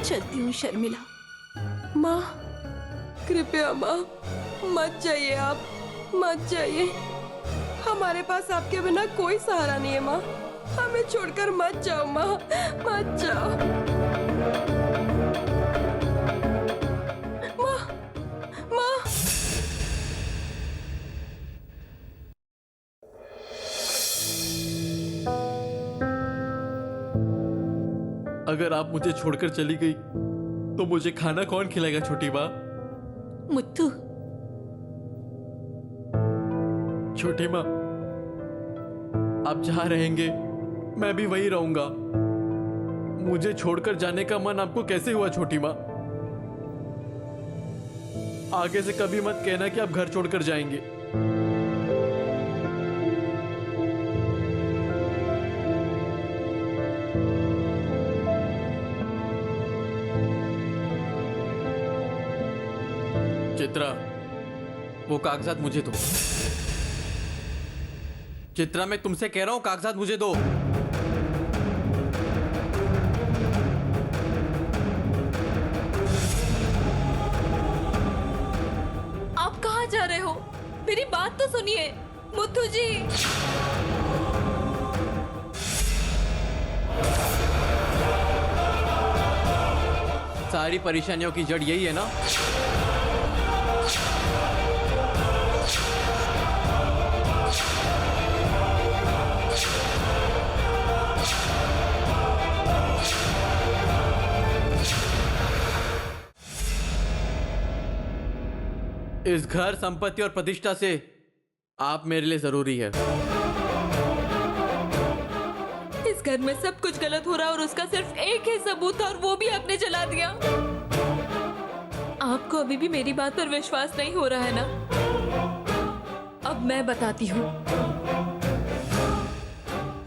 चलती हूँ शर्मिला। माँ, कृपया माँ, मत जाइए आप, मत जाइए। हमारे पास आपके बिना कोई सहारा नहीं है माँ। हमें छोड़कर मत जाओ माँ, मत जाओ। माँ, माँ। अगर आप मुझे छोड़कर चली गई तो मुझे खाना कौन खिलाएगा छोटी माँ? मुत्तू, छोटी माँ, आप जहां रहेंगे मैं भी वहीं रहूंगा। मुझे छोड़कर जाने का मन आपको कैसे हुआ छोटी माँ? आगे से कभी मत कहना कि आप घर छोड़कर जाएंगे। चित्रा, वो कागजात मुझे दो। चित्रा, मैं तुमसे कह रहा हूं कागजात मुझे दो। आप कहाँ जा रहे हो? मेरी बात तो सुनिए मुत्तू जी। सारी परेशानियों की जड़ यही है ना? इस घर, संपत्ति और प्रतिष्ठा से आप मेरे लिए जरूरी है। इस घर में सब कुछ गलत हो रहा है और उसका सिर्फ एक ही सबूत था और वो भी आपने जला दिया। आपको अभी भी मेरी बात पर विश्वास नहीं हो रहा है ना? अब मैं बताती हूँ।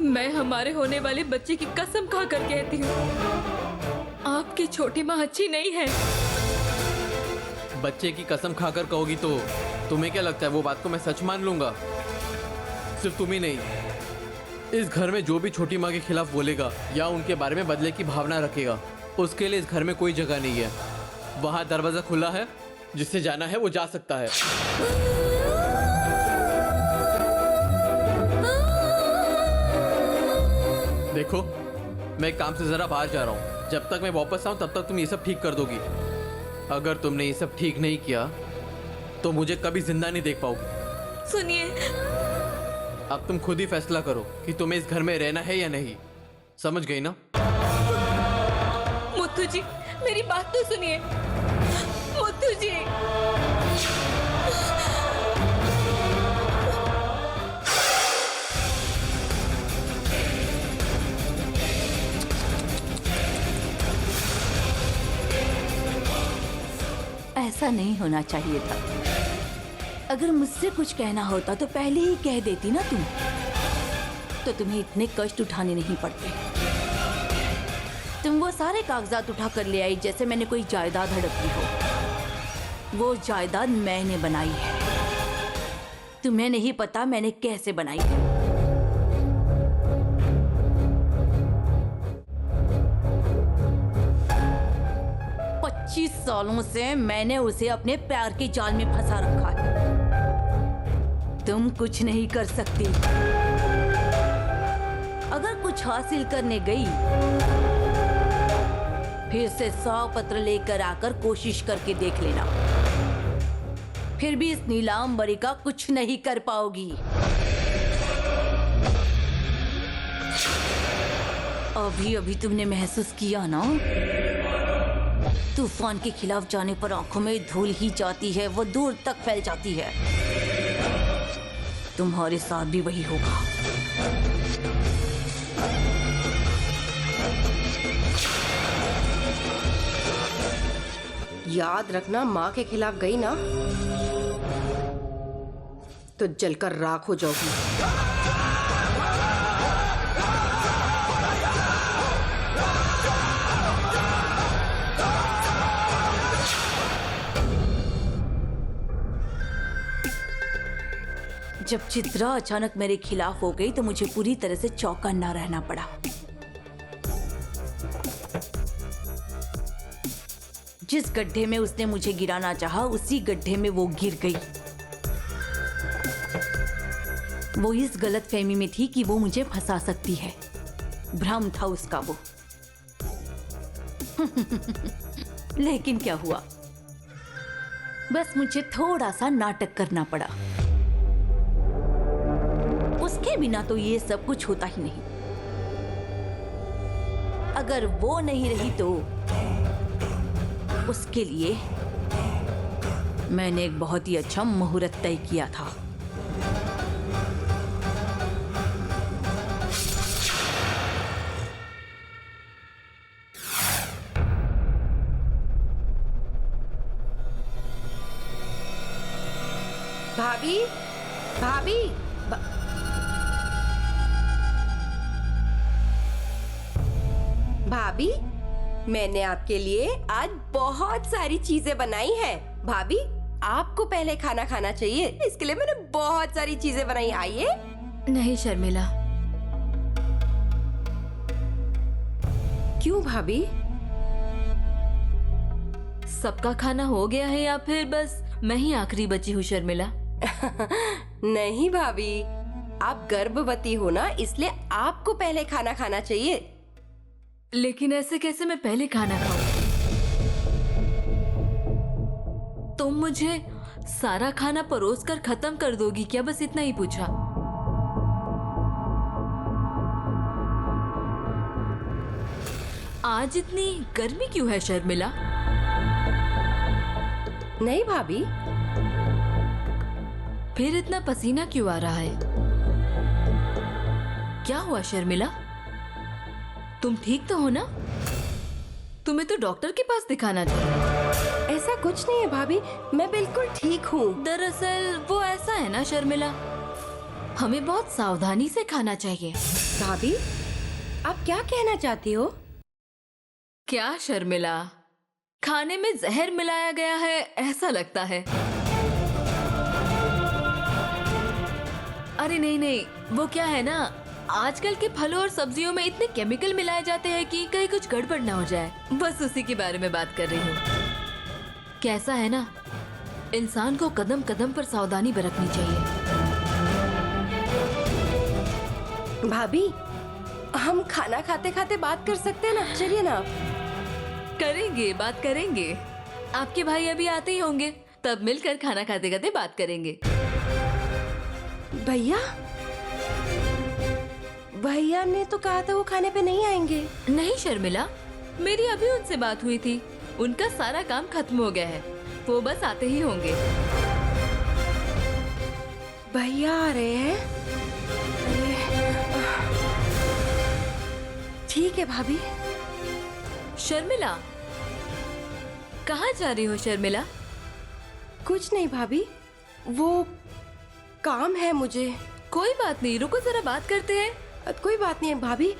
मैं हमारे होने वाले बच्चे की कसम खाकर कहती हूँ, आपकी छोटी माँ अच्छी नहीं है। बच्चे की कसम खाकर कहोगी तो तुम्हें क्या लगता है वो बात को मैं सच मान लूंगा? सिर्फ तुम ही नहीं, इस घर में जो भी छोटी माँ के खिलाफ बोलेगा या उनके बारे में बदले की भावना रखेगा, उसके लिए इस घर में कोई जगह नहीं है। वहां दरवाजा खुला है, जिससे जाना है वो जा सकता है। देखो, मैं काम से जरा बाहर जा रहा हूँ। जब तक मैं वापस आऊं तब तक तुम ये सब ठीक कर दोगी। अगर तुमने ये सब ठीक नहीं किया तो मुझे कभी जिंदा नहीं देख पाओगी। सुनिए, अब तुम खुद ही फैसला करो कि तुम्हें इस घर में रहना है या नहीं। समझ गई ना? मुत्तू जी, मेरी बात तो सुनिए। मुत्तू जी, ऐसा नहीं होना चाहिए था। अगर मुझसे कुछ कहना होता तो पहले ही कह देती ना तुम, तो तुम्हें इतने कष्ट उठाने नहीं पड़ते। तुम वो सारे कागजात उठा कर ले आई जैसे मैंने कोई जायदाद हड़प ली हो। वो जायदाद मैंने बनाई है। तुम्हें नहीं पता मैंने कैसे बनाई है। 25 सालों से मैंने उसे अपने प्यार के जाल में फंसा रखा है। तुम कुछ नहीं कर सकती। अगर कुछ हासिल करने गई, फिर से 100 पत्र लेकर आकर कोशिश करके देख लेना। फिर भी इस नीलांबरी का कुछ नहीं कर पाओगी। अभी अभी तुमने महसूस किया ना, तूफान के खिलाफ जाने पर आंखों में धूल ही जाती है, वो दूर तक फैल जाती है। तुम्हारे साथ भी वही होगा। याद रखना, माँ के खिलाफ गई ना तो जलकर राख हो जाओगी। जब चित्रा अचानक मेरे खिलाफ हो गई तो मुझे पूरी तरह से चौकन्ना रहना पड़ा। जिस गड्ढे में उसने मुझे गिराना चाहा उसी गड्ढे में वो गिर गई। वो इस गलतफहमी में थी कि वो मुझे फंसा सकती है। भ्रम था उसका वो। लेकिन क्या हुआ, बस मुझे थोड़ा सा नाटक करना पड़ा। उसके बिना तो ये सब कुछ होता ही नहीं। अगर वो नहीं रही तो उसके लिए मैंने एक बहुत ही अच्छा मुहूर्त तय किया था। भाभी, भाभी, भाभी, मैंने आपके लिए आज बहुत सारी चीजें बनाई हैं। भाभी, आपको पहले खाना खाना चाहिए, इसके लिए मैंने बहुत सारी चीजें बनाई। आइए। नहीं शर्मिला। क्यों भाभी? सबका खाना हो गया है या फिर बस मैं ही आखिरी बची हूँ शर्मिला? नहीं भाभी, आप गर्भवती हो ना, इसलिए आपको पहले खाना खाना चाहिए। लेकिन ऐसे कैसे मैं पहले खाना खाऊं? तुम मुझे सारा खाना परोस कर खत्म कर दोगी क्या? बस इतना ही पूछा। आज इतनी गर्मी क्यों है शर्मिला? नहीं भाभी। फिर इतना पसीना क्यों आ रहा है? क्या हुआ शर्मिला? तुम ठीक तो हो ना? तुम्हें तो डॉक्टर के पास दिखाना चाहिए। ऐसा कुछ नहीं है भाभी, मैं बिल्कुल ठीक हूँ। दरअसल वो ऐसा है ना शर्मिला, हमें बहुत सावधानी से खाना चाहिए। भाभी, आप क्या कहना चाहती हो? क्या शर्मिला? खाने में जहर मिलाया गया है ऐसा लगता है। अरे नहीं नहीं, वो क्या है ना, आजकल के फलों और सब्जियों में इतने केमिकल मिलाए जाते हैं कि कहीं कुछ गड़बड़ ना हो जाए। बस उसी के बारे में बात कर रही हूँ। कैसा है ना, इंसान को कदम कदम पर सावधानी बरतनी चाहिए। भाभी, हम खाना खाते खाते बात कर सकते हैं ना? चलिए ना। करेंगे, बात करेंगे। आपके भाई अभी आते ही होंगे, तब मिलकर खाना खाते खाते बात करेंगे। भैया? भैया ने तो कहा था वो खाने पे नहीं आएंगे। नहीं शर्मिला, मेरी अभी उनसे बात हुई थी। उनका सारा काम खत्म हो गया है, वो बस आते ही होंगे। भैया आ रहे हैं? ठीक है भाभी। शर्मिला, कहाँ जा रही हो शर्मिला? कुछ नहीं भाभी, वो काम है मुझे। कोई बात नहीं, रुको जरा बात करते हैं। कोई बात नहीं है भाभी,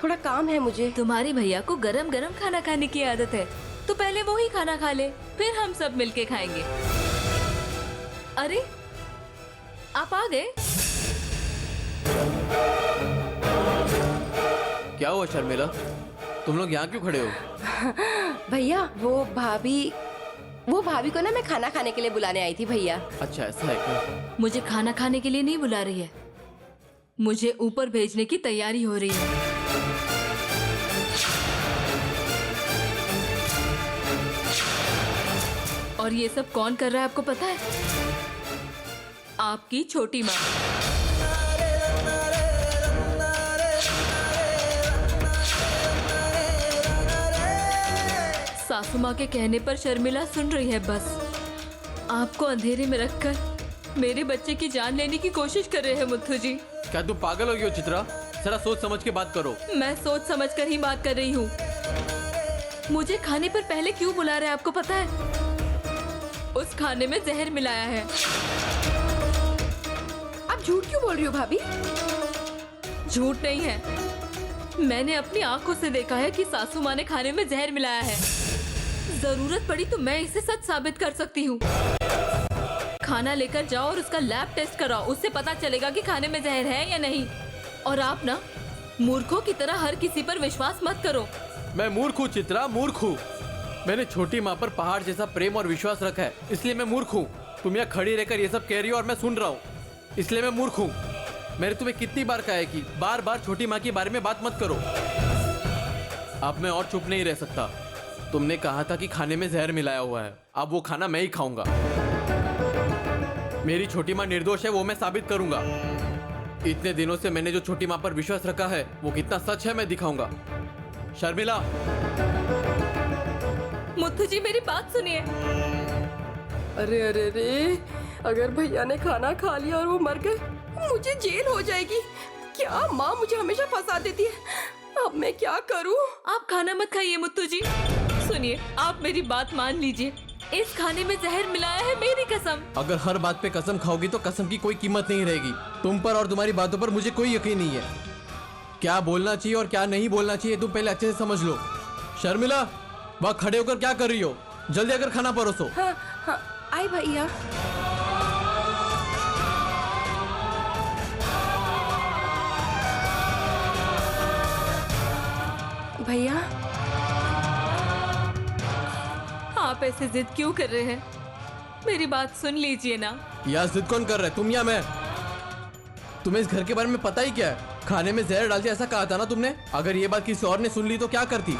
थोड़ा काम है मुझे। तुम्हारे भैया को गरम गरम खाना खाने की आदत है, तो पहले वो ही खाना खा ले, फिर हम सब मिलके खाएंगे। अरे आप आ गए? क्या हुआ शर्मिला, तुम लोग यहाँ क्यों खड़े हो? भैया, वो भाभी को ना मैं खाना खाने के लिए बुलाने आई थी भैया। अच्छा ऐसा है क्या? मुझे खाना खाने के लिए नहीं बुला रही है, मुझे ऊपर भेजने की तैयारी हो रही है। और ये सब कौन कर रहा है आपको पता है? आपकी छोटी माँ। सासू माँ के कहने पर शर्मिला सुन रही है। बस आपको अंधेरे में रखकर मेरे बच्चे की जान लेने की कोशिश कर रहे हैं मुथ्थू जी। क्या तुम पागल हो गई हो चित्रा? जरा सोच समझ के बात करो। मैं सोच समझ कर ही बात कर रही हूँ। मुझे खाने पर पहले क्यों बुला रहे हैं आपको पता है? उस खाने में जहर मिलाया है। आप झूठ क्यों बोल रही हो भाभी? झूठ नहीं है, मैंने अपनी आंखों से देखा है कि सासू माँ ने खाने में जहर मिलाया है। जरूरत पड़ी तो मैं इसे सच साबित कर सकती हूँ। खाना लेकर जाओ और उसका लैब टेस्ट कराओ, उससे पता चलेगा कि खाने में जहर है या नहीं। और आप ना मूर्खों की तरह हर किसी पर विश्वास मत करो। मैं मूर्ख हूँ चित्रा, मूर्ख हूँ। मैंने छोटी माँ पर पहाड़ जैसा प्रेम और विश्वास रखा है, इसलिए मैं मूर्ख हूँ। तुम यहाँ खड़ी रहकर ये सब कह रही हो और मैं सुन रहा हूँ, इसलिए मैं मूर्ख हूँ। मैंने तुम्हें कितनी बार कहा है कि बार बार छोटी माँ के बारे में बात मत करो। अब मैं और चुप नहीं रह सकता। तुमने कहा था कि खाने में जहर मिलाया हुआ है, अब वो खाना मैं ही खाऊंगा। मेरी छोटी माँ निर्दोष है, वो मैं साबित करूंगा। इतने दिनों से मैंने जो छोटी माँ पर विश्वास रखा है वो कितना सच है मैं दिखाऊंगा। शर्मिला, मुत्थू जी मेरी बात सुनिए। अरे अरे अरे, अगर भैया ने खाना खा लिया और वो मर गए, मुझे जेल हो जाएगी। क्या माँ मुझे हमेशा फंसा देती है। अब मैं क्या करूँ? आप खाना मत खाइए मुत्थू जी। सुनिए, आप मेरी बात मान लीजिए। इस खाने में जहर मिलाया है, मेरी कसम। अगर हर बात पे कसम खाओगी तो कसम की कोई कीमत नहीं रहेगी। तुम पर और तुम्हारी बातों पर मुझे कोई यकीन नहीं है। क्या बोलना चाहिए और क्या नहीं बोलना चाहिए तुम पहले अच्छे से समझ लो। शर्मिला, वहाँ खड़े होकर क्या कर रही हो? जल्दी आकर खाना परोसो। हाँ हाँ, आई भैया। भैया, आप ऐसे जिद क्यों कर रहे हैं? मेरी बात सुन लीजिए ना। यार जिद कौन कर रहा है, तुम या मैं? तुम्हें इस घर के बारे में पता ही क्या है? खाने में जहर डालते ऐसा कहा था ना तुमने। अगर ये बात किसी और ने सुन ली तो क्या करती?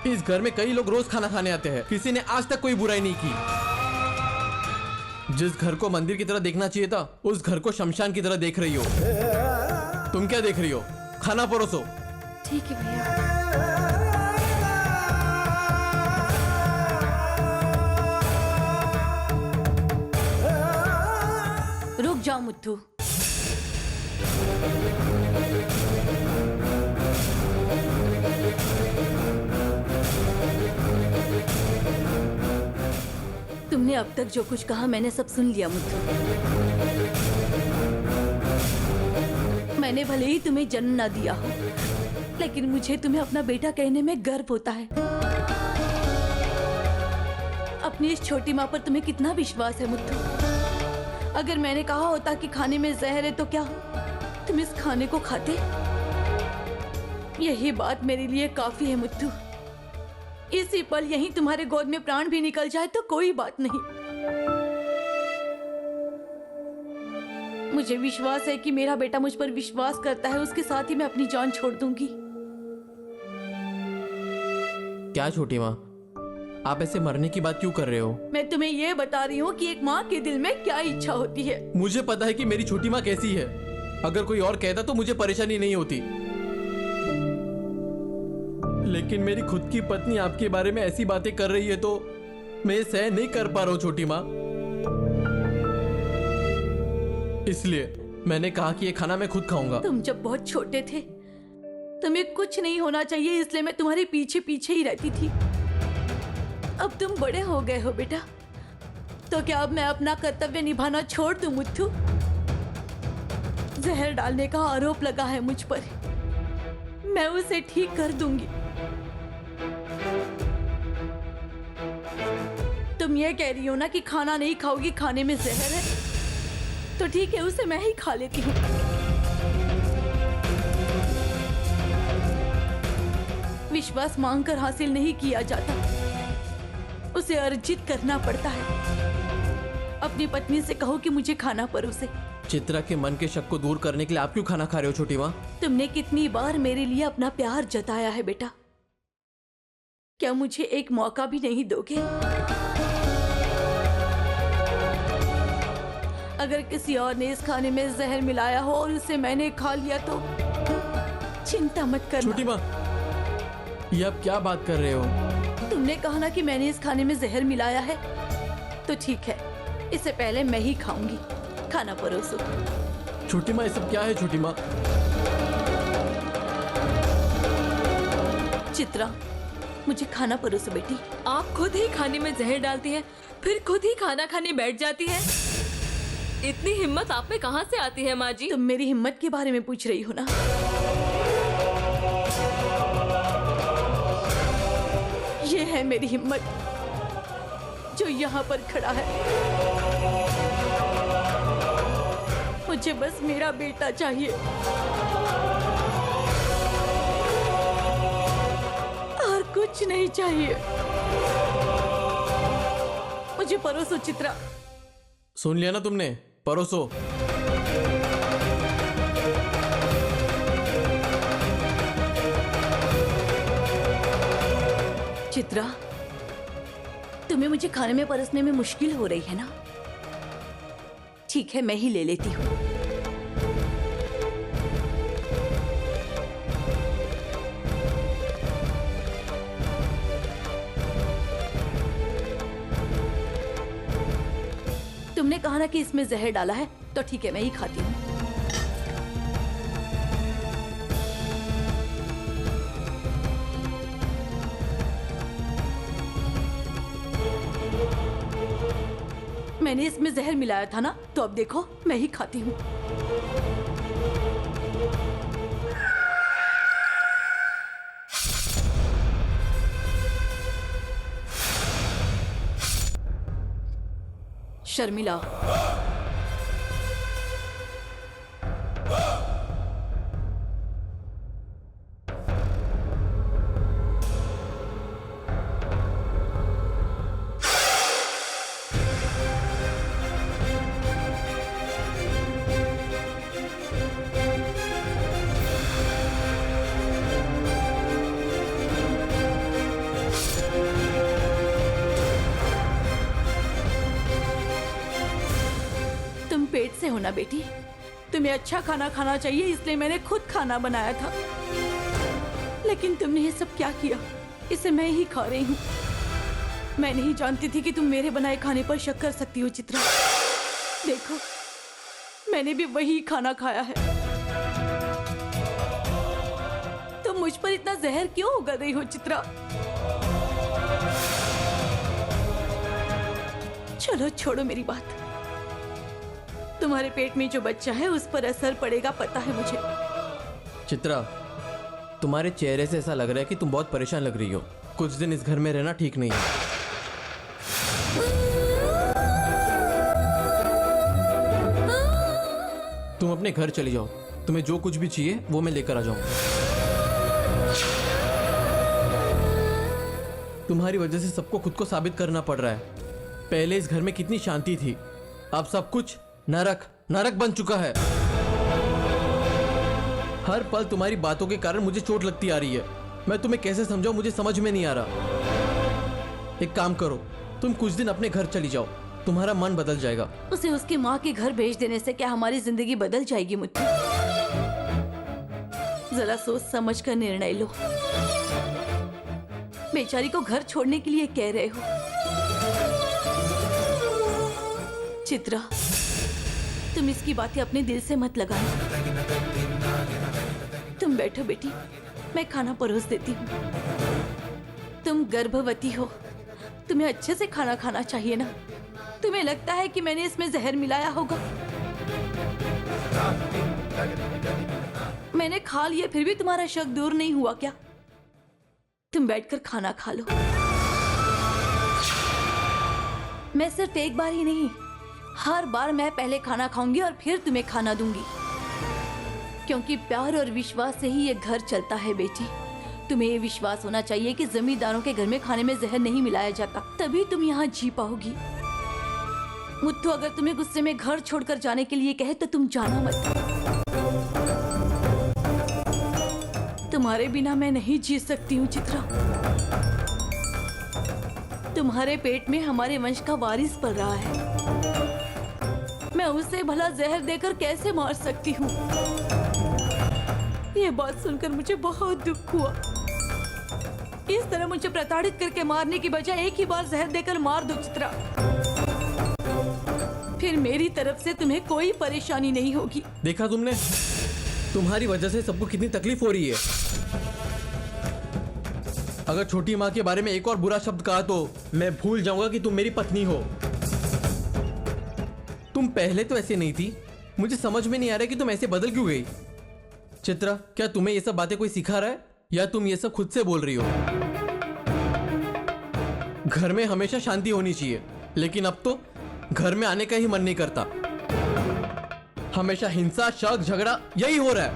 इस घर में कई लोग रोज खाना खाने आते हैं, किसी ने आज तक कोई बुराई नहीं की। जिस घर को मंदिर की तरह देखना चाहिए था, उस घर को शमशान की तरह देख रही हो। तुम क्या देख रही हो? खाना परोसो। ठीक है भैया। रुक जाओ मुत्थू। तुमने अब तक जो कुछ कहा मैंने सब सुन लिया मुत्थू। मैंने भले ही तुम्हें जन्म ना दिया हो, लेकिन मुझे तुम्हें अपना बेटा कहने में गर्व होता है। अपनी इस छोटी माँ पर तुम्हें कितना विश्वास है मुत्थू। अगर मैंने कहा होता कि खाने में जहर है तो क्या तुम इस खाने को खाते? यही बात मेरे लिए काफी है मुत्थू। इसी पल यहीं तुम्हारे गोद में प्राण भी निकल जाए तो कोई बात नहीं। मुझे विश्वास है कि मेरा बेटा मुझ पर विश्वास करता है, उसके साथ ही मैं अपनी जान छोड़ दूंगी। क्या छोटी माँ, आप ऐसे मरने की बात क्यों कर रहे हो? मैं तुम्हें यह बता रही हूँ कि एक माँ के दिल में क्या इच्छा होती है। मुझे पता है कि मेरी छोटी माँ कैसी है। अगर कोई और कहता तो मुझे परेशानी नहीं होती, लेकिन मेरी खुद की पत्नी आपके बारे में ऐसी बातें कर रही है तो मैं सहन नहीं कर पा रहा हूँ छोटी माँ। इसलिए मैंने कहा कि ये खाना मैं खुद खाऊंगा। तुम जब बहुत छोटे थे तुम्हें कुछ नहीं होना चाहिए, इसलिए मैं तुम्हारे पीछे पीछे ही रहती थी। अब तुम बड़े हो गए हो बेटा, तो क्या अब मैं अपना कर्तव्य निभाना छोड़ दूं मुत्थू? जहर डालने का आरोप लगा है मुझ पर, मैं उसे ठीक कर दूंगी। तुम ये कह रही हो ना कि खाना नहीं खाओगी, खाने में जहर है, तो ठीक है उसे मैं ही खा लेती हूँ। विश्वास मांगकर हासिल नहीं किया जाता, उसे अर्जित करना पड़ता है। अपनी पत्नी से कहो कि मुझे खाना परोसे। चित्रा के मन के शक को दूर करने के लिए आप क्यों खाना खा रहे हो छोटी माँ? तुमने कितनी बार मेरे लिए अपना प्यार जताया है बेटा, क्या मुझे एक मौका भी नहीं दोगे? अगर किसी और ने इस खाने में जहर मिलाया हो और उसे मैंने खा लिया तो चिंता मत करना। छोटी माँ, ये आप क्या बात कर रहे हो? तुमने कहा ना कि मैंने इस खाने में जहर मिलाया है, तो ठीक है, इससे पहले मैं ही खाऊंगी। खाना परोसो। छोटी माँ, ये सब क्या है छोटी माँ? चित्रा, मुझे खाना परोसो बेटी। आप खुद ही खाने में जहर डालती हैं, फिर खुद ही खाना खाने बैठ जाती हैं। इतनी हिम्मत आप में कहाँ से आती है माँ जी? तुम मेरी हिम्मत के बारे में पूछ रही हो ना? ये है मेरी हिम्मत जो यहाँ पर खड़ा है। मुझे बस मेरा बेटा चाहिए और कुछ नहीं चाहिए। मुझे परोसो चित्रा। सुन लिया ना तुमने? परोसो। चित्रा, तुम्हें मुझे खाने में परोसने में मुश्किल हो रही है ना? ठीक है, मैं ही ले लेती हूँ। तुमने कहा ना कि इसमें जहर डाला है, तो ठीक है, मैं ही खाती हूँ। मैंने इसमें जहर मिलाया था ना, तो अब देखो मैं ही खाती हूँ। शर्मिला, तुम पेट से हो ना बेटी? तुम्हें अच्छा खाना खाना चाहिए, इसलिए मैंने खुद खाना बनाया था। लेकिन तुमने ये सब क्या किया? इसे मैं ही खा रही हूँ। मैं नहीं जानती थी कि तुम मेरे बनाए खाने पर शक कर सकती हो चित्रा। देखो, मैंने भी वही खाना खाया है। तुम मुझ पर इतना जहर क्यों उगल रही हो चित्रा? चलो छोड़ो मेरी बात। तुम्हारे पेट में जो बच्चा है उस पर असर पड़ेगा, पता है मुझे। चित्रा, तुम्हारे चेहरे से ऐसा लग रहा है कि तुम बहुत परेशान लग रही हो। कुछ दिन इस घर में रहना ठीक नहीं है। तुम अपने घर चली जाओ। तुम्हें जो कुछ भी चाहिए वो मैं लेकर आ जाऊंगा। तुम्हारी वजह से सबको खुद को साबित करना पड़ रहा है। पहले इस घर में कितनी शांति थी, अब सब कुछ नरक नरक बन चुका है। हर पल तुम्हारी बातों के कारण मुझे चोट लगती आ रही है। मैं तुम्हें कैसे समझाऊं, मुझे समझ में नहीं आ रहा। एक काम करो, तुम कुछ दिन अपने घर चली जाओ, तुम्हारा मन बदल जाएगा। उसे उसकी माँ के घर भेज देने से क्या हमारी जिंदगी बदल जाएगी मुझे? जरा सोच समझ कर निर्णय लो। बेचारी को घर छोड़ने के लिए कह रहे हो। चित्रा, तुम इसकी बातें अपने दिल से मत लगाना। तुम बैठो बेटी, मैं खाना परोस देती हूँ। तुम गर्भवती हो, तुम्हें अच्छे से खाना खाना चाहिए ना। तुम्हें लगता है कि मैंने इसमें जहर मिलाया होगा? मैंने खा लिया, फिर भी तुम्हारा शक दूर नहीं हुआ क्या? तुम बैठकर खाना खा लो। मैं सिर्फ एक बार ही नहीं, हर बार मैं पहले खाना खाऊंगी और फिर तुम्हें खाना दूंगी। क्योंकि प्यार और विश्वास से ही ये घर चलता है बेटी। तुम्हें ये विश्वास होना चाहिए कि जमींदारों के घर में खाने में जहर नहीं मिलाया जाता, तभी तुम यहाँ जी पाओगी। मुत्थु अगर तुम्हें गुस्से में घर छोड़कर जाने के लिए कहे तो तुम जाना मत। तुम्हारे बिना मैं नहीं जी सकती हूँ चित्रा। तुम्हारे पेट में हमारे वंश का वारिस पल रहा है। मैं उसे भला जहर देकर कैसे मार सकती हूँ? ये बात सुनकर मुझे बहुत दुख हुआ। इस तरह मुझे प्रताड़ित करके मारने की बजाय एक ही बार जहर देकर मार दो चित्रा। फिर मेरी तरफ से तुम्हें कोई परेशानी नहीं होगी। देखा तुमने, तुम्हारी वजह से सबको कितनी तकलीफ हो रही है। अगर छोटी माँ के बारे में एक और बुरा शब्द कहा तो मैं भूल जाऊंगा कि तुम मेरी पत्नी हो। तुम पहले तो ऐसे नहीं थी। मुझे समझ में नहीं आ रहा कि तुम ऐसे बदल क्यों गई। चित्रा, क्या तुम्हें ये सब बातें कोई सिखा रहा है या तुम ये सब खुद से बोल रही हो? घर में हमेशा शांति होनी चाहिए, लेकिन अब तो घर में आने का ही मन नहीं करता। हमेशा हिंसा, शक, झगड़ा यही हो रहा है।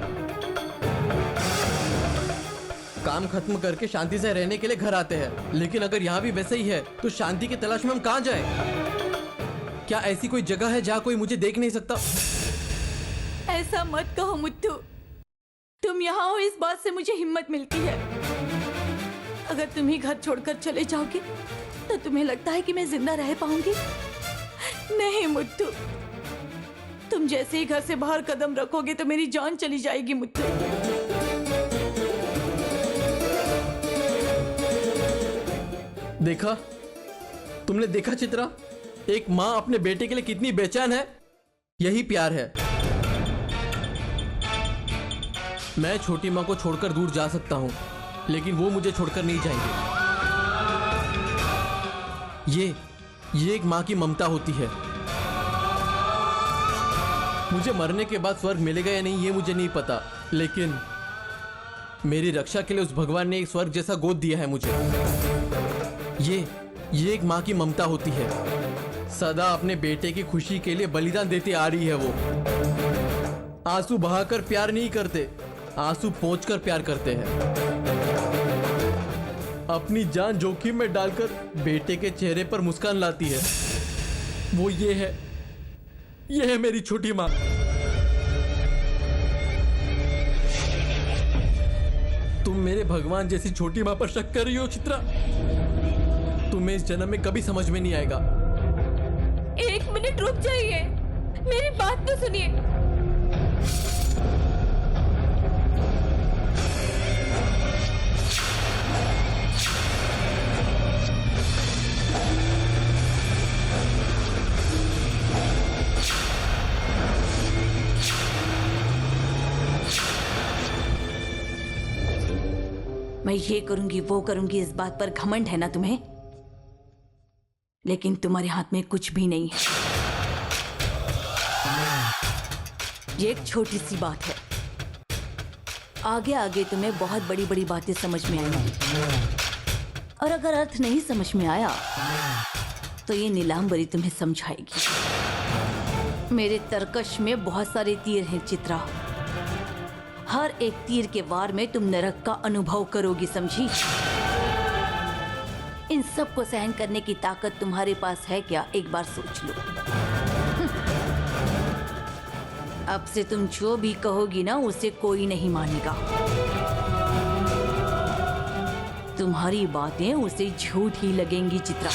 काम खत्म करके शांति से रहने के लिए घर आते हैं, लेकिन अगर यहाँ भी वैसे ही है तो शांति की तलाश में हम कहाँ जाएं? क्या ऐसी कोई जगह है जहाँ कोई मुझे देख नहीं सकता? ऐसा मत कहो मुत्तू। तुम यहाँ हो इस बात से मुझे हिम्मत मिलती है। अगर तुम ही घर छोड़कर चले जाओगे तो तुम्हें लगता है कि मैं जिंदा रह पाऊंगी? नहीं मुत्तू, तुम जैसे ही घर से बाहर कदम रखोगे तो मेरी जान चली जाएगी मुत्तू। देखा, तुमने देखा चित्रा, एक माँ अपने बेटे के लिए कितनी बेचैन है। यही प्यार है। मैं छोटी माँ को छोड़कर दूर जा सकता हूँ, लेकिन वो मुझे छोड़कर नहीं जाएंगे। ये एक माँ की ममता होती है। मुझे मरने के बाद स्वर्ग मिलेगा या नहीं ये मुझे नहीं पता, लेकिन मेरी रक्षा के लिए उस भगवान ने एक स्वर्ग जैसा गोद दिया है मुझे। ये एक माँ की ममता होती है। सदा अपने बेटे की खुशी के लिए बलिदान देती आ रही है वो। आंसू बहाकर प्यार नहीं करते, आंसू पोंछकर प्यार करते हैं। अपनी जान जोखिम में डालकर बेटे के चेहरे पर मुस्कान लाती है। वो ये है मेरी छोटी माँ। तुम मेरे भगवान जैसी छोटी माँ पर शक कर रही हो चित्रा? तुम्हें इस जन्म में कभी समझ में नहीं आएगा। एक मिनट रुक जाइए, मेरी बात तो सुनिए। मैं ये करूंगी वो करूंगी इस बात पर घमंड है ना तुम्हें, लेकिन तुम्हारे हाथ में कुछ भी नहीं है। ये एक छोटी सी बात है, आगे आगे तुम्हें बहुत बड़ी बड़ी बातें समझ में आएंगी। और अगर अर्थ नहीं समझ में आया तो ये नीलांबरी तुम्हें समझाएगी। मेरे तरकश में बहुत सारे तीर हैं चित्रा। हर एक तीर के वार में तुम नरक का अनुभव करोगी, समझी? इन सब को सहन करने की ताकत तुम्हारे पास है क्या? एक बार सोच लो। अब से तुम जो भी कहोगी ना उसे कोई नहीं मानेगा। तुम्हारी बातें उसे झूठ ही लगेंगी चित्रा।